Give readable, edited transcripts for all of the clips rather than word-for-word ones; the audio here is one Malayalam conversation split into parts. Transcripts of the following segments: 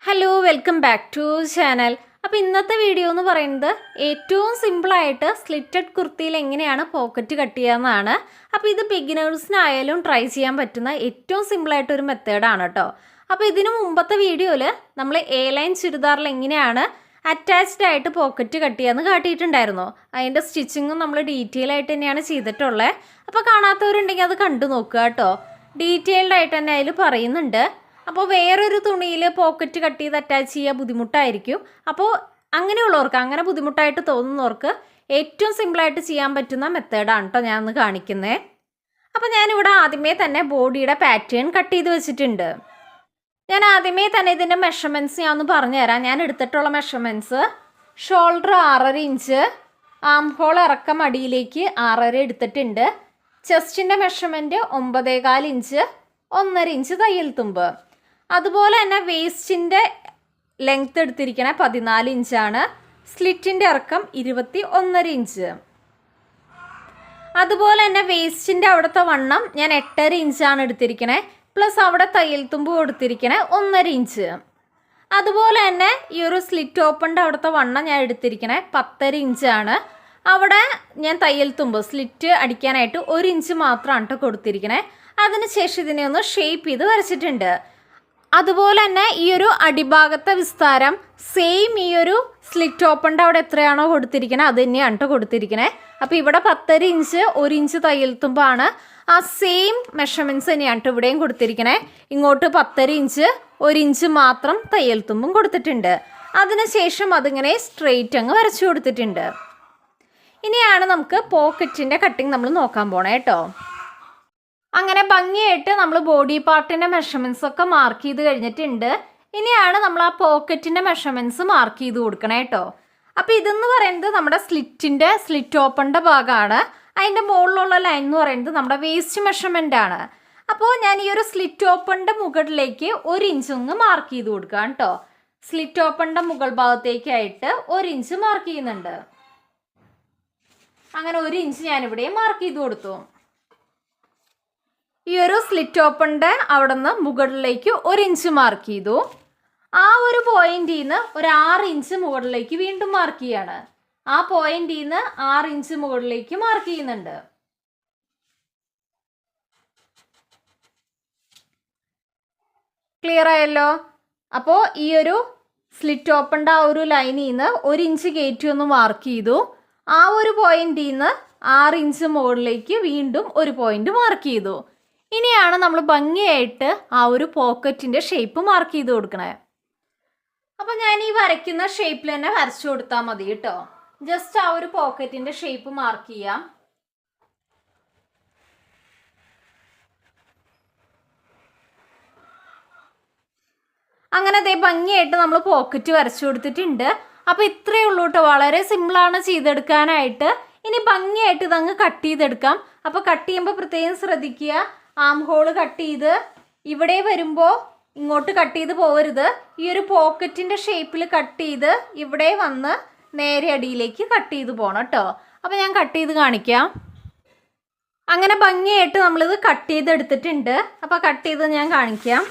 Hello welcome back to channel. അപ്പോൾ ഇന്നത്തെ വീഡിയോ എന്ന് പറയുന്നത് ഏറ്റവും സിമ്പിളായിട്ട് സ്ലിറ്റഡ് കുർത്തിയിൽ എങ്ങനെയാണ് പോക്കറ്റ് കട്ട് ചെയ്യാമെന്നാണ്. അപ്പോൾ ഇത് ബിഗിനേഴ്സിനായാലും ട്രൈ ചെയ്യാൻ പറ്റുന്ന ഏറ്റവും സിമ്പിളായിട്ടൊരു മെത്തേഡാണ് കേട്ടോ. അപ്പോൾ ഇതിനു മുമ്പത്തെ വീഡിയോയിൽ നമ്മൾ എ ലൈൻ ചുരിദാറിൽ എങ്ങനെയാണ് അറ്റാച്ച്ഡ് ആയിട്ട് പോക്കറ്റ് കട്ട് ചെയ്യാമെന്ന് കാട്ടിയിട്ടുണ്ടായിരുന്നു. അതിൻ്റെ സ്റ്റിച്ചിങ്ങും നമ്മൾ ഡീറ്റെയിൽ ആയിട്ട് തന്നെയാണ് ചെയ്തിട്ടുള്ളത്. അപ്പോൾ കാണാത്തവരുണ്ടെങ്കിൽ അത് കണ്ടു നോക്കുക കേട്ടോ. ഡീറ്റെയിൽഡ് ആയിട്ട് തന്നെ അതിൽ പറയുന്നുണ്ട്. അപ്പോൾ വേറൊരു തുണിയിൽ പോക്കറ്റ് കട്ട് ചെയ്ത് അറ്റാച്ച് ചെയ്യാൻ ബുദ്ധിമുട്ടായിരിക്കും. അപ്പോൾ അങ്ങനെയുള്ളവർക്ക്, അങ്ങനെ ബുദ്ധിമുട്ടായിട്ട് തോന്നുന്നവർക്ക് ഏറ്റവും സിമ്പിളായിട്ട് ചെയ്യാൻ പറ്റുന്ന മെത്തേഡാണ് കേട്ടോ ഞാൻ ഒന്ന് കാണിക്കുന്നത്. അപ്പോൾ ഞാനിവിടെ ആദ്യമേ തന്നെ ബോഡിയുടെ പാറ്റേൺ കട്ട് ചെയ്ത് വെച്ചിട്ടുണ്ട്. ഞാൻ ആദ്യമേ തന്നെ ഇതിൻ്റെ മെഷർമെൻറ്റ്സ് ഞാൻ ഒന്ന് പറഞ്ഞുതരാം. ഞാൻ എടുത്തിട്ടുള്ള measurements shoulder 6.5 inch, arm hole ഇറക്കം അടിയിലേക്ക് 6.5 എടുത്തിട്ടുണ്ട്. ചെസ്റ്റിൻ്റെ മെഷർമെൻറ്റ് 9.25 ഇഞ്ച്, 1.5 ഇഞ്ച് തയ്യൽ തുമ്പ്. അതുപോലെ തന്നെ വേസ്റ്റിൻ്റെ ലെങ്ത് എടുത്തിരിക്കണ 14 ഇഞ്ചാണ്. സ്ലിറ്റിൻ്റെ ഇറക്കം 21.5 ഇഞ്ച്. അതുപോലെ തന്നെ വേസ്റ്റിൻ്റെ അവിടുത്തെ വണ്ണം ഞാൻ 8.5 ഇഞ്ചാണ് എടുത്തിരിക്കണേ. പ്ലസ് അവിടെ തയ്യൽ തുമ്പ് കൊടുത്തിരിക്കണേ 1.5 ഇഞ്ച്. അതുപോലെ തന്നെ ഈ ഒരു സ്ലിറ്റ് ഓപ്പണിൻ്റെ അവിടുത്തെ വണ്ണം ഞാൻ എടുത്തിരിക്കണേ 10.5 ഇഞ്ചാണ്. അവിടെ ഞാൻ തയ്യൽ തുമ്പ് സ്ലിറ്റ് അടിക്കാനായിട്ട് 1 ഇഞ്ച് മാത്രമാണ് കേട്ടോ കൊടുത്തിരിക്കണേ. അതിനുശേഷം ഇതിനെ ഒന്ന് ഷേപ്പ് ചെയ്ത് വരച്ചിട്ടുണ്ട്. അതുപോലെ തന്നെ ഈ ഒരു അടിഭാഗത്തെ വിസ്താരം സെയിം ഈ ഒരു സ്ലിറ്റ് ഓപ്പണിൻ്റെ അവിടെ എത്രയാണോ കൊടുത്തിരിക്കണേ അത് തന്നെയാണ് കേട്ടോ കൊടുത്തിരിക്കണേ. അപ്പോൾ ഇവിടെ 10.5 ഇഞ്ച് 1 ഇഞ്ച് തയ്യൽ തുമ്പാണ്. ആ സെയിം മെഷർമെൻറ്റ്സ് തന്നെയാണ് കേട്ടോ ഇവിടെയും കൊടുത്തിരിക്കണേ. ഇങ്ങോട്ട് 10.5 ഇഞ്ച് 1 ഇഞ്ച് മാത്രം തയ്യൽ തുമ്പും കൊടുത്തിട്ടുണ്ട്. അതിനുശേഷം അതിങ്ങനെ സ്ട്രെയിറ്റ് അങ്ങ് വരച്ചു കൊടുത്തിട്ടുണ്ട്. ഇനിയാണ് നമുക്ക് പോക്കറ്റിൻ്റെ കട്ടിങ് നമ്മൾ നോക്കാൻ പോണേ കേട്ടോ. അങ്ങനെ ഭംഗിയായിട്ട് നമ്മൾ ബോഡി പാർട്ടിൻ്റെ മെഷർമെൻറ്റ്സ് ഒക്കെ മാർക്ക് ചെയ്ത് കഴിഞ്ഞിട്ടുണ്ട്. ഇനിയാണ് നമ്മൾ ആ പോക്കറ്റിൻ്റെ മെഷർമെൻറ്റ്സ് മാർക്ക് ചെയ്ത് കൊടുക്കണേ കേട്ടോ. അപ്പോൾ ഇതെന്ന് പറയുന്നത് നമ്മുടെ സ്ലിറ്റ് ഓപ്പണിൻ്റെ ഭാഗമാണ്. അതിൻ്റെ മുകളിലുള്ള ലൈൻ എന്ന് പറയുന്നത് നമ്മുടെ വേസ്റ്റ് മെഷർമെൻ്റ് ആണ്. അപ്പോൾ ഞാൻ ഈ ഒരു സ്ലിറ്റ് ഓപ്പണിൻ്റെ മുകളിലേക്ക് 1 ഇഞ്ച് ഒന്ന് മാർക്ക് ചെയ്ത് കൊടുക്കാം കേട്ടോ. സ്ലിറ്റ് ഓപ്പണിൻ്റെ മുകൾ ഭാഗത്തേക്കായിട്ട് 1 ഇഞ്ച് മാർക്ക് ചെയ്യുന്നുണ്ട്. അങ്ങനെ 1 ഇഞ്ച് ഞാനിവിടെ മാർക്ക് ചെയ്ത് കൊടുത്തു. ഈ ഒരു സ്ലിറ്റ് ഓപ്പണിൻ്റെ അവിടെ നിന്ന് മുകളിലേക്ക് 1 ഇഞ്ച് മാർക്ക് ചെയ്തു. ആ ഒരു പോയിന്റിൽ നിന്ന് ഒരു 6 ഇഞ്ച് മുകളിലേക്ക് വീണ്ടും മാർക്ക് ചെയ്യാണ്. ആ പോയിന്റിൽ നിന്ന് 6 ഇഞ്ച് മുകളിലേക്ക് മാർക്ക് ചെയ്യുന്നുണ്ട്. ക്ലിയർ ആയല്ലോ? അപ്പോൾ ഈ ഒരു സ്ലിറ്റ് ഓപ്പണിൻ്റെ ആ ഒരു ലൈനിൽ നിന്ന് 1 ഇഞ്ച് കയറ്റി ഒന്ന് മാർക്ക് ചെയ്തു. ആ ഒരു പോയിന്റിൽ നിന്ന് 6 ഇഞ്ച് മുകളിലേക്ക് വീണ്ടും ഒരു പോയിന്റ് മാർക്ക് ചെയ്തു. ഇനിയാണ് നമ്മൾ ഭംഗിയായിട്ട് ആ ഒരു പോക്കറ്റിൻ്റെ ഷേപ്പ് മാർക്ക് ചെയ്ത് കൊടുക്കണേ. അപ്പോൾ ഞാൻ ഈ വരയ്ക്കുന്ന ഷേപ്പിൽ തന്നെ വരച്ചു കൊടുത്താൽ മതി കേട്ടോ. ജസ്റ്റ് ആ ഒരു പോക്കറ്റിൻ്റെ ഷേപ്പ് മാർക്ക് ചെയ്യാം. അങ്ങനെ അതേ ഭംഗിയായിട്ട് നമ്മൾ പോക്കറ്റ് വരച്ചു കൊടുത്തിട്ടുണ്ട്. അപ്പോൾ ഇത്രയേ ഉള്ളൂ കേട്ടോ. വളരെ സിമ്പിളാണ് ചെയ്തെടുക്കാനായിട്ട്. ഇനി ഭംഗിയായിട്ട് ഇതങ്ങ് കട്ട് ചെയ്തെടുക്കാം. അപ്പോൾ കട്ട് ചെയ്യുമ്പോൾ പ്രത്യേകം ശ്രദ്ധിക്കുക. ആം ഹോൾ കട്ട് ചെയ്ത് ഇവിടെ വരുമ്പോൾ ഇങ്ങോട്ട് കട്ട് ചെയ്ത് പോകരുത്. ഈ ഒരു പോക്കറ്റിൻ്റെ ഷേപ്പിൽ കട്ട് ചെയ്ത് ഇവിടെ വന്ന് നേരെ അടിയിലേക്ക് കട്ട് ചെയ്ത് പോകണം കേട്ടോ. അപ്പോൾ ഞാൻ കട്ട് ചെയ്ത് കാണിക്കാം. അങ്ങനെ ഭംഗിയായിട്ട് നമ്മളിത് കട്ട് ചെയ്തെടുത്തിട്ടുണ്ട്. അപ്പോൾ കട്ട് ചെയ്ത് ഞാൻ കാണിക്കാം.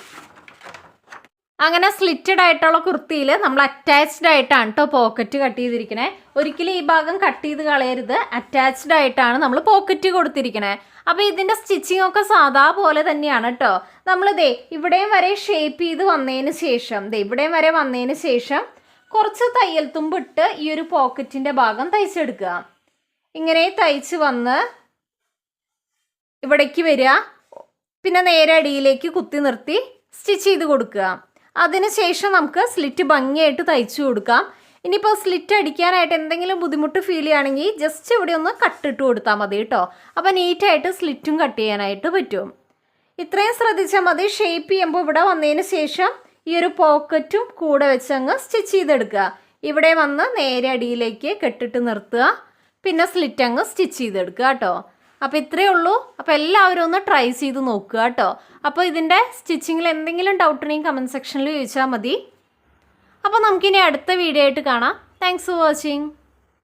അങ്ങനെ സ്ലിറ്റഡ് ആയിട്ടുള്ള കുർത്തിയിൽ നമ്മൾ അറ്റാച്ച്ഡ് ആയിട്ടാണ് കേട്ടോ പോക്കറ്റ് കട്ട് ചെയ്തിരിക്കണേ. ഒരിക്കലും ഈ ഭാഗം കട്ട് ചെയ്ത് കളയരുത്. അറ്റാച്ച്ഡ് ആയിട്ടാണ് നമ്മൾ പോക്കറ്റ് കൊടുത്തിരിക്കണേ. അപ്പോൾ ഇതിൻ്റെ സ്റ്റിച്ചിങ് ഒക്കെ സാധാ പോലെ തന്നെയാണ് കേട്ടോ. നമ്മളിതേ ഇവിടെയും വരെ ഷേപ്പ് ചെയ്ത് വന്നതിന് ശേഷം ഇവിടെയും വരെ വന്നതിന് ശേഷം കുറച്ച് തയ്യൽ തുമ്പിട്ട് ഈ ഒരു പോക്കറ്റിൻ്റെ ഭാഗം തയ്ച്ചെടുക്കുക. ഇങ്ങനെ തയ്ച്ച് വന്ന് ഇവിടേക്ക് വരിക. പിന്നെ നേരെ അടിയിലേക്ക് കുത്തി നിർത്തി സ്റ്റിച്ച് ചെയ്ത് കൊടുക്കുക. അതിനുശേഷം നമുക്ക് സ്ലിറ്റ് ഭംഗിയായിട്ട് തയ്ച്ചു കൊടുക്കാം. ഇനിയിപ്പോൾ സ്ലിറ്റ് അടിക്കാനായിട്ട് എന്തെങ്കിലും ബുദ്ധിമുട്ട് ഫീൽ ചെയ്യുകയാണെങ്കിൽ ജസ്റ്റ് ഇവിടെ ഒന്ന് കട്ടിട്ട് കൊടുത്താൽ മതി കേട്ടോ. അപ്പോൾ നീറ്റായിട്ട് സ്ലിറ്റും കട്ട് ചെയ്യാനായിട്ട് പറ്റും. ഇത്രയും ശ്രദ്ധിച്ചാൽ മതി. ഷേപ്പ് ചെയ്യുമ്പോൾ ഇവിടെ വന്നതിന് ശേഷം ഈ ഒരു പോക്കറ്റും കൂടെ വെച്ച് അങ്ങ് സ്റ്റിച്ച് ചെയ്തെടുക്കുക. ഇവിടെ വന്ന് നേരെ അടിയിലേക്ക് കെട്ടിട്ട് നിർത്തുക. പിന്നെ സ്ലിറ്റ് അങ്ങ് സ്റ്റിച്ച് ചെയ്തെടുക്കുക കേട്ടോ. അപ്പോൾ ഇത്രയേ ഉള്ളൂ. അപ്പോൾ എല്ലാവരും ഒന്ന് ട്രൈ ചെയ്ത് നോക്കുക കേട്ടോ. അപ്പോൾ ഇതിൻ്റെ സ്റ്റിച്ചിങ്ങിൽ എന്തെങ്കിലും ഡൗട്ട് ഉണ്ടെങ്കിൽ കമൻറ്റ് സെക്ഷനിൽ ചോദിച്ചാൽ മതി. അപ്പോൾ നമുക്കിനി അടുത്ത വീഡിയോ ആയിട്ട് കാണാം. Thanks for watching.